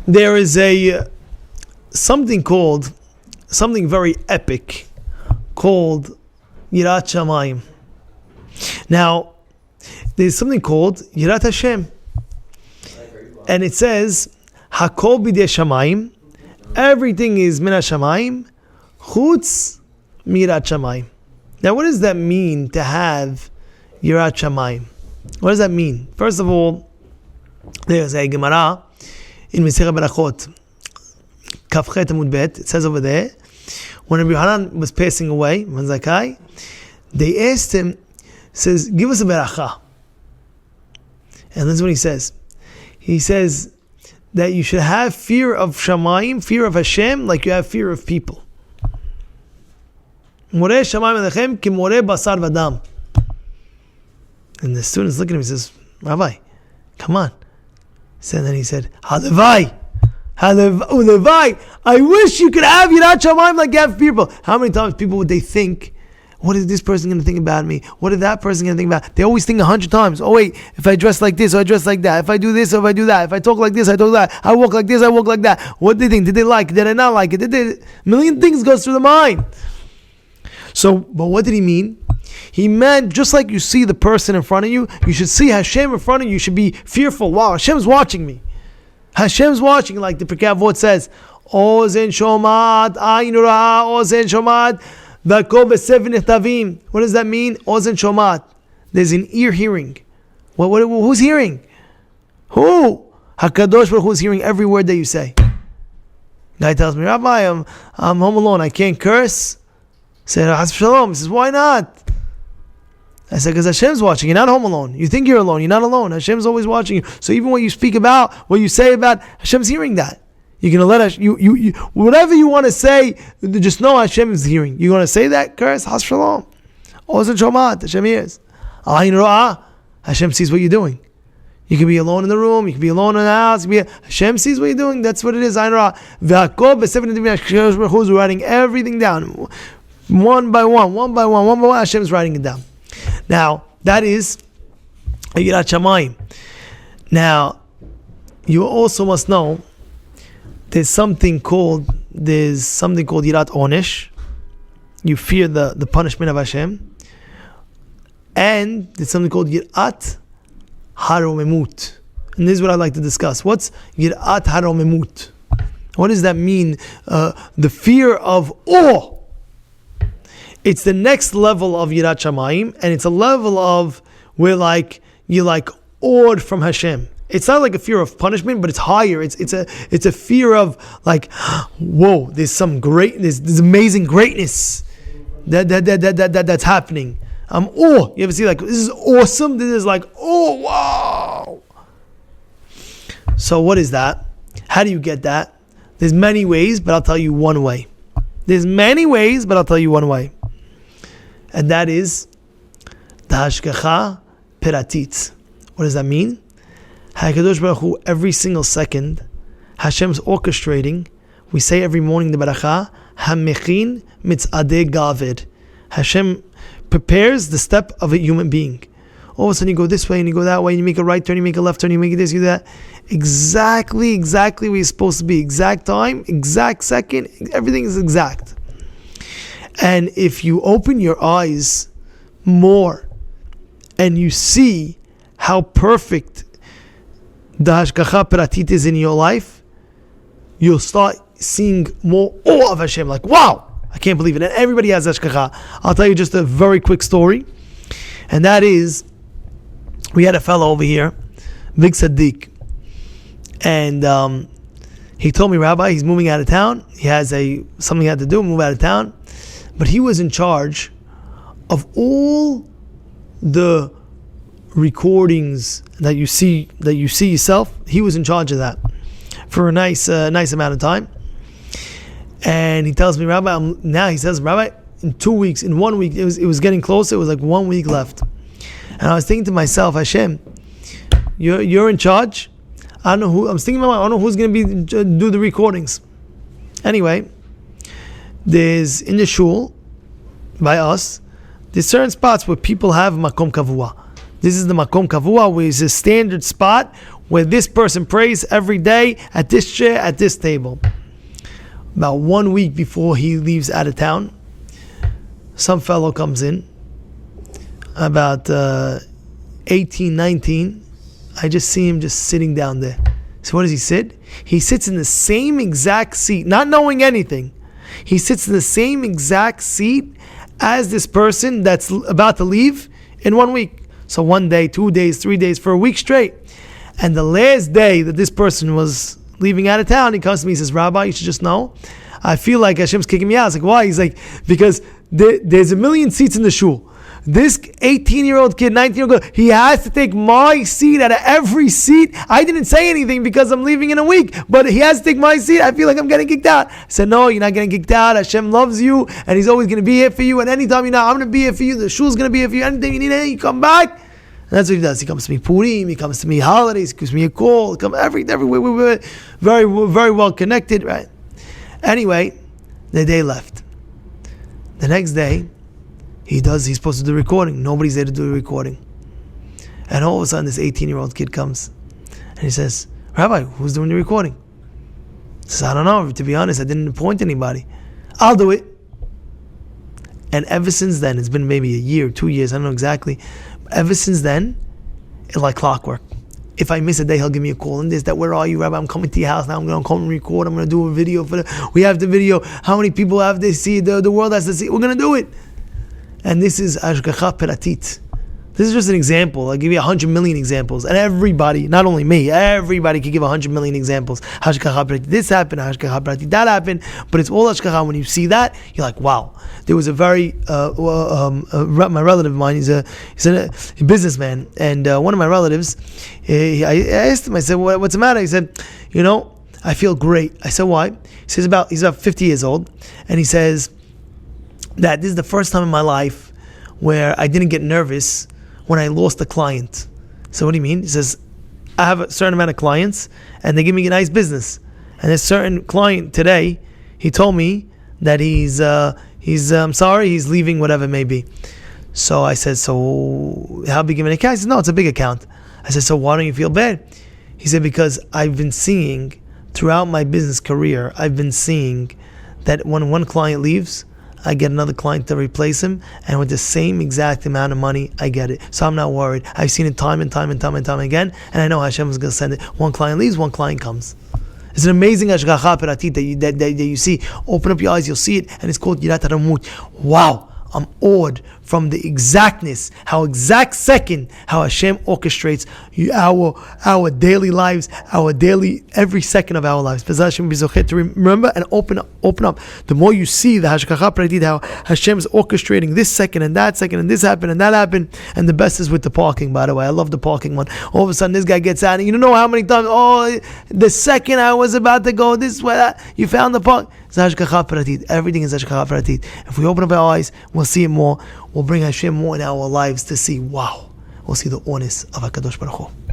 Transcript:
There is something very epic called Yirat Shamayim. Now, there's something called Yirat Hashem, and it says Hakol b'dei Shamayim. Everything is min Hashamayim, chutz mirat Shamayim. Now, what does that mean to have Yirat Shamayim? What does that mean? First of all, there's a Gemara in Masechet Berachot, Kafchet Amud Bet. It says over there, when Rabbi Yohanan was passing away, Manzakai, they asked him, says, give us a beracha. And this is what he says. He says that you should have fear of Shamayim, fear of Hashem, like you have fear of people. Moreh Shamayim Alechem ki moreh basar v'dam. And the students look at him and says, Rabbi, come on. So then he said, Halevai, I wish you could have Yirat Shamayim like you have people. How many times people would they think, what is this person going to think about me? What is that person going to think about? They always think 100 times. Oh wait, if I dress like this or I dress like that. If I do this or if I do that. If I talk like this, I talk like that. I walk like this, I walk like that. What did they think? Did they like it? Did I not like it? A million things goes through the mind. So, but what did he mean? He meant just like you see the person in front of you, you should see Hashem in front of you. You should be fearful. Wow, Hashem's watching me. Hashem's watching, like the Pirkei Avot says, Ozen shomat, ayin ra, ozen shomat. What does that mean? Ozen shomat. There's an ear hearing. Who's hearing? Who? HaKadosh Baruch Hu is hearing every word that you say. Guy tells me, Rabbi, I'm home alone. I can't curse. I said, Has Shalom. He says, why not? I said, because Hashem's watching. You're not home alone. You think you're alone. You're not alone. Hashem's always watching you. So even what you speak about, what you say about, Hashem's hearing that. You're going to let you whatever you want to say, just know Hashem is hearing. You want to say that curse? Has Shalom. Ozen shomat. Hashem hears. Ayin ra'ah. Hashem sees what you're doing. You can be alone in the room. You can be alone in the house. Hashem sees what you're doing. That's what it is. Ayin ra'ah. V'hakol b'seven who's writing everything down. One by one. Hashem's writing it down. Now, that is Yirat Shamayim. Now, you also must know there's something called Yirat Onesh. You fear the punishment of Hashem. And there's something called Yirat Haromemut. And this is what I'd like to discuss. What's Yirat Haromemut? What does that mean? The fear of awe. It's the next level of Yirat Shamayim, and it's a level of where you're awed from Hashem. It's not like a fear of punishment, but it's higher. It's a fear of like, whoa, there's amazing greatness that's happening. You ever see like, this is awesome? This is like, oh wow. So what is that? How do you get that? There's many ways, but I'll tell you one way. And that is the Hashgacha Pratit. What does that mean? HaKadosh Baruch Hu, every single second, Hashem's orchestrating. We say every morning the Baracha, HaMechin Mitzadeh Gaved. Hashem prepares the step of a human being. All of a sudden you go this way and you go that way, and you make a right turn, you make a left turn, you make this, you do that. Exactly where you're supposed to be. Exact time, exact second, everything is exact. And if you open your eyes more and you see how perfect the Hashgacha Pratit is in your life, you'll start seeing more awe of Hashem. Like, wow, I can't believe it. And everybody has Hashgacha. I'll tell you just a very quick story. And that is, we had a fellow over here, Big Sadiq. And he told me, Rabbi, he's moving out of town. He has something he had to do, move out of town. But he was in charge of all the recordings that you see yourself. He was in charge of that for a nice amount of time. And he tells me, Rabbi, Rabbi, in 1 week, it was getting closer. It was like 1 week left. And I was thinking to myself, Hashem, you're in charge. I don't know who. I was thinking about. I don't know who's going to do the recordings. Anyway, there's in the shul by us. There's certain spots where people have makom kavua. This is the makom kavua, which is a standard spot where this person prays every day at this chair, at this table. About 1 week before he leaves out of town, some fellow comes in, about 18, 19. I just see him just sitting down there. So what does he sit? He sits in the same exact seat, not knowing anything. He sits in the same exact seat as this person that's about to leave in 1 week. So 1 day, 2 days, 3 days, for a week straight. And the last day that this person was leaving out of town, he comes to me, he says, Rabbi, you should just know, I feel like Hashem's kicking me out. I was like, why? He's like, because there's a million seats in the shul. This 18-year-old kid, 19-year-old girl, he has to take my seat out of every seat. I didn't say anything because I'm leaving in a week, but he has to take my seat. I feel like I'm getting kicked out. I said, no, you're not getting kicked out. Hashem loves you, and He's always going to be here for you. And anytime you're not, I'm going to be here for you. The shul's going to be here for you. Anything you need, you come back. And that's what he does. He comes to me Purim, he comes to me holidays, he gives me a call, he comes everywhere. We're very, very well connected, right? Anyway, the day left. The next day, he's supposed to do recording. Nobody's there to do the recording. And all of a sudden, this 18-year-old kid comes and he says, Rabbi, who's doing the recording? He says, I don't know. To be honest, I didn't appoint anybody. I'll do it. And ever since then, it's been maybe a year, 2 years, I don't know exactly. Ever since then, it's like clockwork. If I miss a day, he'll give me a call and this, that, where are you, Rabbi? I'm coming to your house now. I'm going to come and record. I'm going to do a video we have the video. How many people have to see? The world has to see. We're going to do it. And this is Hashgacha Pratit. This is just an example. I'll give you 100 million examples. And everybody, not only me, everybody can give 100 million examples. Hashgacha Pratit, this happened, Hashgacha Pratit, that happened. But it's all Hashgacha. When you see that, you're like, wow. There was a very, my relative of mine, he's a businessman. And one of my relatives, I asked him, I said, what's the matter? He said, I feel great. I said, why? He says he's about 50 years old. And he says that this is the first time in my life where I didn't get nervous when I lost a client. So what do you mean? He says, I have a certain amount of clients and they give me a nice business. And a certain client today, he told me that he's sorry, he's leaving, whatever it may be. So I said, so how big of an account? He said, no, it's a big account. I said, so why don't you feel bad? He said, because I've been seeing throughout my business career, I've been seeing that when one client leaves, I get another client to replace him, and with the same exact amount of money, I get it. So I'm not worried. I've seen it time and time again, and I know Hashem is going to send it. One client leaves, one client comes. It's an amazing Hashgacha Pratit that you see. Open up your eyes, you'll see it, and it's called Yirat Haramut. Wow, I'm awed from the exactness, how exact second, how Hashem orchestrates our daily lives, every second of our lives. Bezrat Hashem be zochet to remember and open up. The more you see the Hashgacha Pratit, how Hashem is orchestrating this second and that second, and this happened and that happened, and the best is with the parking, by the way. I love the parking one. All of a sudden, this guy gets out, and you don't know how many times, the second I was about to go this way, you found the park. It's Hashgacha Pratit. Everything is Hashgacha Pratit. If we open up our eyes, we'll see it more. We'll bring Hashem more in our lives to see, wow. We'll see the honest of HaKadosh Baruch Hu.